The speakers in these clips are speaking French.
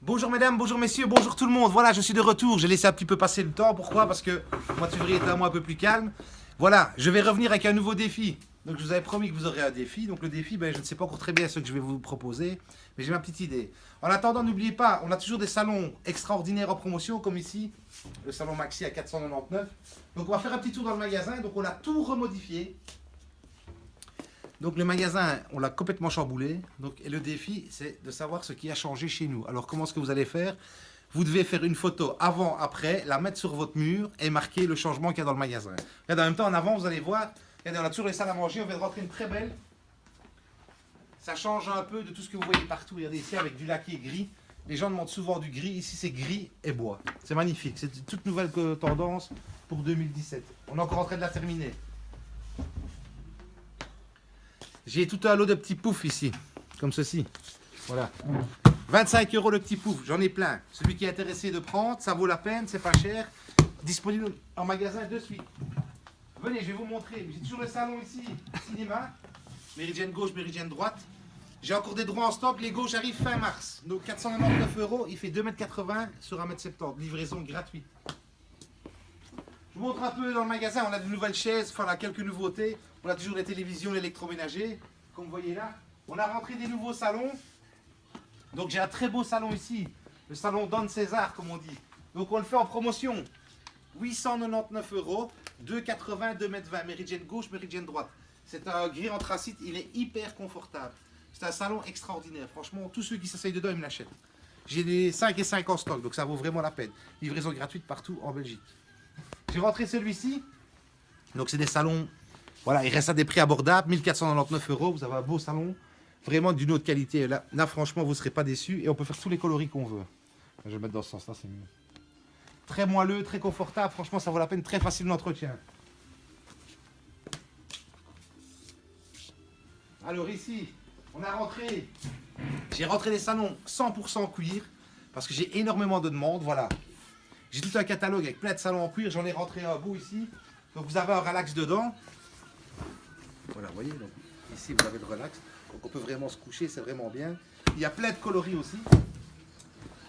Bonjour mesdames, bonjour messieurs, bonjour tout le monde. Voilà, je suis de retour. J'ai laissé un petit peu passer le temps. Pourquoi? Parce que le mois de février était un mois un peu plus calme. Voilà, je vais revenir avec un nouveau défi. Donc je vous avais promis que vous aurez un défi. Donc le défi, je ne sais pas encore très bien ce que je vais vous proposer, mais j'ai ma petite idée. En attendant, n'oubliez pas, on a toujours des salons extraordinaires en promotion, comme ici, le salon Maxi à 499. Donc on va faire un petit tour dans le magasin. Donc on a tout remodifié. Donc le magasin, on l'a complètement chamboulé. Et le défi, c'est de savoir ce qui a changé chez nous. Alors comment est-ce que vous allez faire? Vous devez faire une photo avant, après, la mettre sur votre mur et marquer le changement qu'il y a dans le magasin. Regardez, en même temps, en avant, vous allez voir, regardez, on a toujours les salles à manger, on vient de rentrer une très belle. Ça change un peu de tout ce que vous voyez partout. Regardez ici avec du laqué gris. Les gens demandent souvent du gris. Ici, c'est gris et bois. C'est magnifique. C'est une toute nouvelle tendance pour 2017. On est encore en train de la terminer. J'ai tout un lot de petits poufs ici, comme ceci. Voilà. 25 € le petit pouf, j'en ai plein. Celui qui est intéressé de prendre, ça vaut la peine, c'est pas cher. Disponible en magasin de suite. Venez, je vais vous montrer. J'ai toujours le salon ici, cinéma. Méridienne gauche, méridienne droite. J'ai encore des droits en stock. Les gauches arrivent fin mars. Donc 499 €, il fait 2,80 m sur 1,70 m. Livraison gratuite. Je vous montre un peu dans le magasin, on a de nouvelles chaises, enfin on a quelques nouveautés. On a toujours des télévisions électroménagers, comme vous voyez là. On a rentré des nouveaux salons. Donc j'ai un très beau salon ici, le salon Don César comme on dit. Donc on le fait en promotion. 899 €, 2,80 m, 2,20 m, méridienne gauche, méridienne droite. C'est un gris anthracite, il est hyper confortable. C'est un salon extraordinaire, franchement, tous ceux qui s'asseyent dedans, ils me l'achètent. J'ai des 5 et 5 en stock, donc ça vaut vraiment la peine. Livraison gratuite partout en Belgique. J'ai rentré celui-ci. Donc c'est des salons, voilà, il reste à des prix abordables, 1499 €. Vous avez un beau salon, vraiment d'une haute qualité. Là franchement, vous ne serez pas déçus. Et on peut faire tous les coloris qu'on veut. Je vais le mettre dans ce sens-là, c'est mieux. Très moelleux, très confortable. Franchement, ça vaut la peine, très facile d'entretien. Alors ici, on a rentré, j'ai rentré des salons 100% cuir, parce que j'ai énormément de demandes, voilà. J'ai tout un catalogue avec plein de salons en cuir, j'en ai rentré un bout ici. Donc vous avez un relax dedans. Voilà, vous voyez, donc ici vous avez le relax. Donc on peut vraiment se coucher, c'est vraiment bien. Il y a plein de coloris aussi.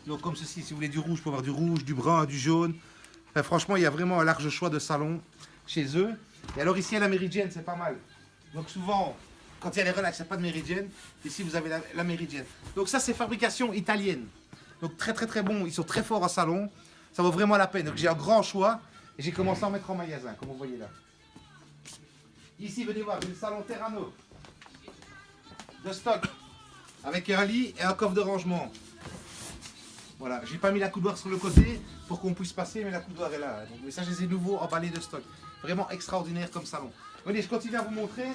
Donc comme ceci, si vous voulez du rouge, vous pouvez avoir du rouge, du brun, du jaune. Enfin, franchement, il y a vraiment un large choix de salons chez eux. Et alors ici, à la méridienne, c'est pas mal. Donc souvent, quand il y a les relax, il n'y a pas de méridienne. Ici, vous avez la méridienne. Donc ça, c'est fabrication italienne. Donc très très très bon, ils sont très forts en salon. Ça vaut vraiment la peine. Donc j'ai un grand choix et j'ai commencé à en mettre en magasin, comme vous voyez là. Ici, venez voir, j'ai le salon Terrano de stock avec un lit et un coffre de rangement. Voilà, j'ai pas mis la coudoir sur le côté pour qu'on puisse passer, mais la coudoir est là. Donc, mais ça, je les ai nouveaux emballés de stock. Vraiment extraordinaire comme salon. Venez, je continue à vous montrer.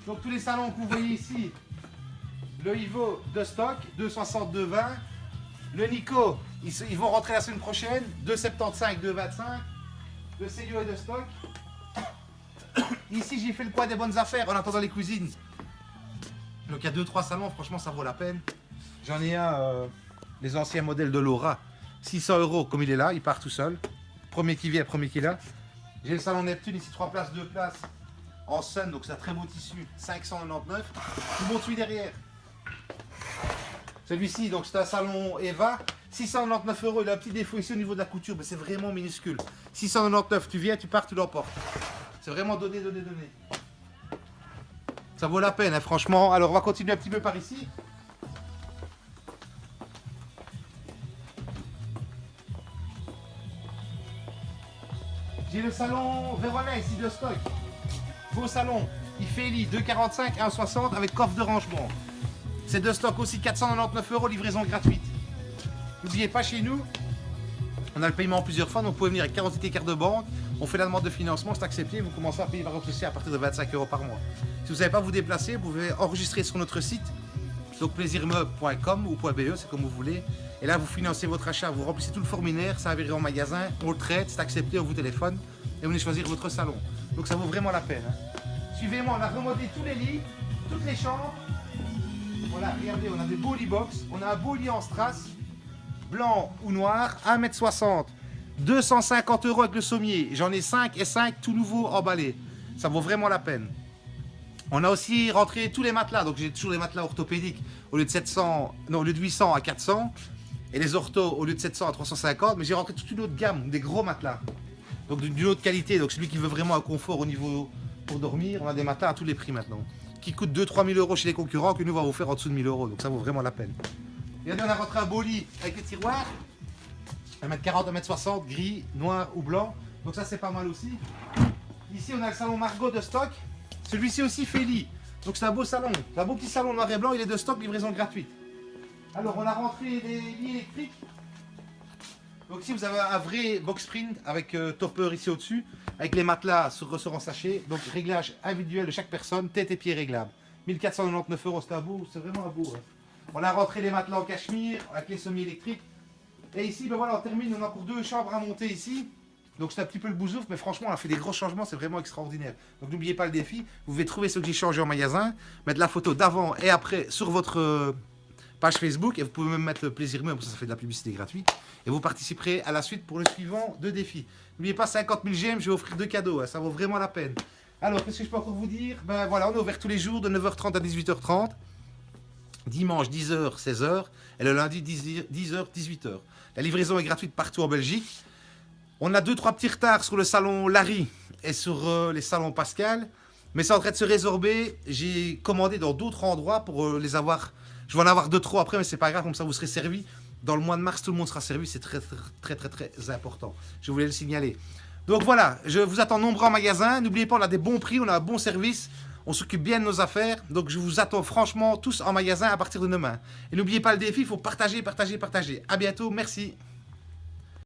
Donc tous les salons que vous voyez ici, le Ivo de stock, 2,60, 2,20. Le Nico, ils vont rentrer la semaine prochaine, 2,75, 2,25. Le Célio est de stock. Ici, j'ai fait le coin des bonnes affaires en attendant les cuisines. Donc il y a 2-3 salons, franchement, ça vaut la peine. J'en ai un, les anciens modèles de Laura, 600 € comme il est là, il part tout seul. Premier qui vient, premier qui est là. J'ai le salon Neptune, ici 3 places, 2 places. En sun, donc c'est un très beau tissu, 599. Je vous montre celui derrière. Celui-ci, donc c'est un salon Eva, 699 €. Il a un petit défaut ici au niveau de la couture, mais c'est vraiment minuscule. 699, tu viens, tu pars, tu l'emportes. C'est vraiment donné, donné, donné. Ça vaut la peine, hein, franchement. Alors on va continuer un petit peu par ici. J'ai le salon Vérona ici de stock. Beau salon, il fait lit 2,45, 1,60 avec coffre de rangement. C'est de stock aussi, 499 €, livraison gratuite. N'oubliez pas, chez nous, on a le paiement en plusieurs fois, donc vous pouvez venir avec 48 cartes de banque. On fait la demande de financement, c'est accepté, vous commencez à payer par votre société à partir de 25 € par mois. Si vous ne savez pas vous déplacer, vous pouvez enregistrer sur notre site, donc plaisirmeuble.com ou .be, c'est comme vous voulez. Et là, vous financez votre achat, vous remplissez tout le formulaire, ça va virer en magasin, on le traite, c'est accepté, on vous téléphone et vous venez choisir votre salon. Donc ça vaut vraiment la peine. Hein. Suivez-moi, on a remodelé tous les lits, toutes les chambres. Voilà, regardez, on a des beaux lit box, on a un beau lit en strass, blanc ou noir, 1,60 m, 250 € avec le sommier. J'en ai 5 et 5 tout nouveaux emballés. Ça vaut vraiment la peine. On a aussi rentré tous les matelas, donc j'ai toujours les matelas orthopédiques au lieu de 700, non, au lieu de 800 à 400, et les orthos au lieu de 700 à 350, mais j'ai rentré toute une autre gamme, des gros matelas, donc d'une autre qualité, donc celui qui veut vraiment un confort au niveau pour dormir, on a des matelas à tous les prix maintenant, qui coûtent 2-3 000 euros chez les concurrents, que nous on va vous faire en dessous de 1000 euros, donc ça vaut vraiment la peine. Regardez, on a rentré un beau lit avec les tiroirs, 1m40, 1m60, gris, noir ou blanc, donc ça c'est pas mal aussi. Ici on a le salon Margot de stock. Celui-ci aussi fait lit. Donc c'est un beau salon. C'est un beau petit salon noir et blanc, il est de stock, livraison gratuite. Alors on a rentré des lits électriques. Donc ici vous avez un vrai box spring avec topper ici au-dessus, avec les matelas sur ressort en sachet. Donc réglage individuel de chaque personne, tête et pieds réglables. 1499 euros, c'est vraiment un beau. Hein. On a rentré les matelas en cachemire avec les semi-électriques. Et ici, ben voilà, on termine, on a pour 2 chambres à monter ici. Donc c'est un petit peu le bousouf, mais franchement on a fait des gros changements, c'est vraiment extraordinaire. Donc n'oubliez pas le défi, vous pouvez trouver ce que j'ai changé en magasin, mettre la photo d'avant et après sur votre page Facebook, et vous pouvez même mettre le plaisir même, parce que ça fait de la publicité gratuite, et vous participerez à la suite pour le suivant de défis. N'oubliez pas 50 000 j'aime, je vais offrir 2 cadeaux, hein, ça vaut vraiment la peine. Alors qu'est-ce que je peux encore vous dire? Ben voilà, on est ouvert tous les jours de 9h30 à 18h30, dimanche 10h, 16h, et le lundi 10h, 18h. La livraison est gratuite partout en Belgique. On a 2-3 petits retards sur le salon Larry et sur les salons Pascal, mais c'est en train de se résorber. J'ai commandé dans d'autres endroits pour les avoir. Je vais en avoir 2-3 après, mais c'est pas grave, comme ça vous serez servi. Dans le mois de mars, tout le monde sera servi, c'est très important. Je voulais le signaler. Donc voilà, je vous attends nombreux en magasin. N'oubliez pas, on a des bons prix, on a un bon service. On s'occupe bien de nos affaires, donc je vous attends franchement tous en magasin à partir de demain. Et n'oubliez pas le défi, il faut partager. À bientôt, merci.